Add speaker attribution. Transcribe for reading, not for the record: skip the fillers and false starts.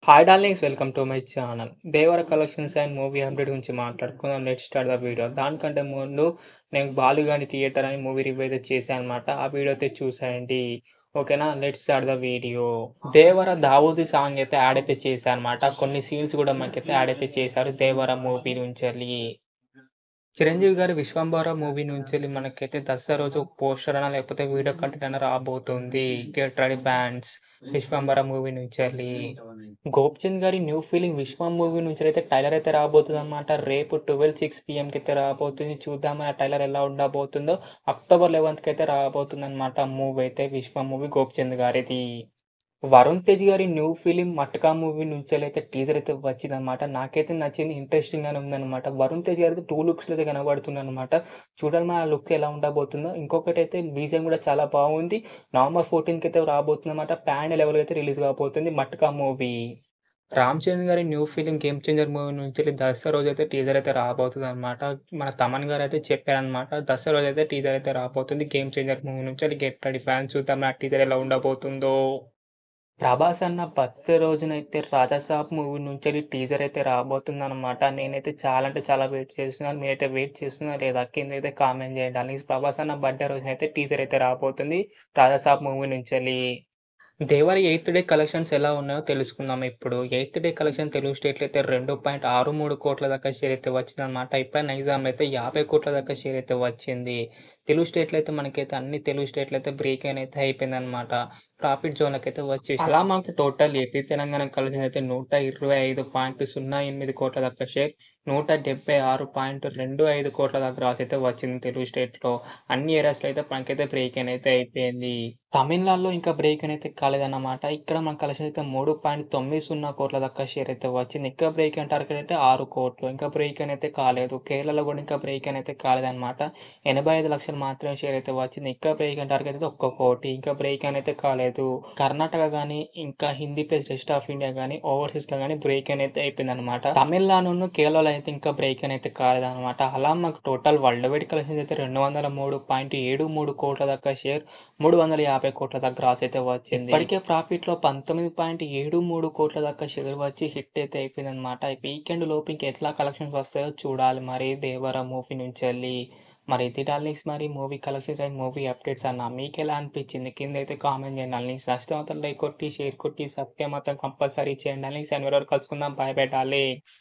Speaker 1: Hi darlings welcome to my channel. 'Devara collections and movie update' గురించి మాట్లాడుకుందాం. Let's start the video. దానికంటే ముందు నేను 'బాలుగాని థియేటర్' అని మూవీ రివ్యూ అయితే చేశానన్నమాట. ఆ వీడియో అయితే చూసేయండి. ఓకేనా? Let's start the video. 'Devara' 'Dawoodi' song అయితే యాడ్ అయితే చేశారన్నమాట. కొన్ని సీన్స్ కూడా మనకైతే యాడ్ అయితే చేశారు 'దేవర' మూవీ నుంచెల్లి. చిరంజీవి గారి 'విశ్వంబర' మూవీ నుంచెల్లి మనకైతే దసరా రోజు ఒక పోస్టర్ అన్నా లేకపోతే వీడియో కంటెంట్ అన్నా రాబోతుంది. Get ready fans 'Vishwambhara' movie నుంచెల్లి. గోపీచంద్ గారి 'న్యూ ఫీలింగ్' 'విశ్వం' మూవీ నుంచెలైతే ట్రైలర్ అయితే రాబోతుందన్నమాట. రేపు 12:06 పీఎంకి అయితే రాబోతుంది. చూద్దాం ఆ ట్రైలర్ ఎలా ఉండబోతుందో. అక్టోబర్ 11థ్ అయితే రాబోతుందన్నమాట మూవీ అయితే 'విశ్వం' మూవీ గోపీచంద్ గారిది. వరుణ్ తేజ్ గారి 'న్యూ ఫిలిం' 'మటకా' మూవీ నుంచెలైతే టీజర్ అయితే వచ్చిందనమాట. నాకైతే నచ్చింది. ఇంట్రెస్టింగ్‌గానే ఉందనమాట. వరుణ్ తేజ్ గారిది 2 లుక్స్‌లో అయితే కనబడుతుందనమాట. చూడాలి మరి ఆ లుక్ ఎలా ఉండబోతుందో. ఇంకొకటైతే బీజీఎం కూడా చాలా బాగుంది. నవంబర్ 14కి అయితే రాబోతుందనమాట. పాన్ లెవెల్‌లో అయితే రిలీజ్ కాబోతుంది 'మటకా' మూవీ. రామ్ చరణ్ గారి 'new film game changer' movie నుంచెల్లి దసరా రోజైతే టీజర్ అయితే రాబోతుందనమాట. మన తమన్ గారైతే చెప్పారనమాట. దసరా రోజైతే టీజర్ అయితే రాబోతుంది 'గేమ్ చేంజర్' మూవీ నుంచెల్లి. గెట్ రెడీ ఫ్యాన్స్ చూద్దాం ఆ టీజర్ ఎలా ఉండబోతుందో. ప్రభాస్ అన్న బర్త్‌డే రోజునైతే 'రాజాసాబ్' మూవీ నుంచెల్లి టీజర్ అయితే రాబోతుందనమాట. నేనైతే చాలా అంటే చాలా వెయిట్ చేస్తున్నాను. మీరైతే వెయిట్ చేస్తున్నారా లేదా? కిందైతే కామెంట్ చేయండి. అలాగే ప్రభాస్ అన్న బర్త్‌డే రోజునైతే టీజర్ అయితే రాబోతుంది 'రాజాసాబ్' మూవీ నుంచెల్లి. 'దేవర' ఎయిత్ డే కలెక్షన్స్ ఎలా ఉన్నాయో తెలుసుకుందాం ఇప్పుడు. ఎయిత్ డే కలెక్షన్ తెలుగు స్టేట్‌లో అయితే 2.63 కోట్ల దాకా షేర్ అయితే వచ్చిందనమాట. ఇప్పుడే నైజాంలో అయితే 50 కోట్ల దాకా షేర్ అయితే వచ్చింది. తెలుగు స్టేట్‌లో అయితే మనకైతే అన్ని తెలుగు స్టేట్‌లో అయితే బ్రేక్ ఇన్ అయితే అయిపోయిందనమాట. ప్రాఫిట్ జోన్‌లోకైతే వచ్చేసింది. అలా మాకు టోటల్ ఏపీ, తెలంగాణ కలెక్షన్ అయితే 125.08 కోట్ల దాకా షేర్, 176.25 కోట్ల దాకా రాసి అయితే వచ్చింది తెలుగు స్టేట్‌లో. అన్ని ఏరియాస్‌లో అయితే మనకైతే బ్రేక్ ఇన్ అయితే అయిపోయింది. తమిళనాడులో ఇంకా బ్రేక్ ఇన్ అయితే కాలేదన్నమాట. ఇక్కడ మన కలెక్షన్ అయితే 3.90 కోట్ల దాకా షేర్ అయితే వచ్చింది. ఇంకా బ్రేక్ ఇన్ టార్గెట్ అయితే 6 కోట్లు. ఇంకా బ్రేక్ ఇన్ అయితే కాలేదు. కేరళలో కూడా ఇంకా బ్రేక్ ఇన్ అయితే కాలేదన్నమాట. 85,00,000 మాత్రమే షేర్ అయితే వచ్చింది. ఇంకా బ్రేక్ ఇన్ టార్గెట్ అయితే 1 కోటి. ఇంకా బ్రేక్ ఇన్ అయితే కాలేదు. కర్ణాటక గాని, ఇంకా Hindi plus rest of India గాని, ఓవర్‌సీస్‌లో గాని బ్రేక్ ఇన్ అయితే అయిపోయిందన్నమాట. తమిళనాడును, కేరళలో అయితే ఇంకా బ్రేక్ ఇన్ అయితే కాలేదన్నమాట. అలా మాకు టోటల్ వరల్డ్ వైడ్ కలెక్షన్స్ అయితే 203.73 కోట్ల దాకా షేర్, 350 కోట్ల దాకా గ్రాస్ అయితే వచ్చింది. ఇప్పటికే ప్రాఫిట్‌లో 19.73 కోట్ల దాకా షేర్ వచ్చి హిట్ అయితే అయిపోయిందన్నమాట. ఈ వీకెండ్ లోపు ఇంక ఎట్లా కలెక్షన్స్ వస్తాయో చూడాలి మరి 'దేవర' మూవీ నుంచెల్లి. మరి ఇది డార్లింగ్స్ మరి movie collections and movie updates అన్న మీకెలా అనిపించింది? కిందైతే కామెంట్ చేయండి డార్లింగ్స్. నచ్చితే మాత్రం లైక్ కొట్టి, షేర్ కొట్టి, సబ్స్క్రైబ్ మాత్రం కంపల్సరీ చేయండి డార్లింగ్స్. అండ్ వేరే కలుసుకుందాం. By by darlings.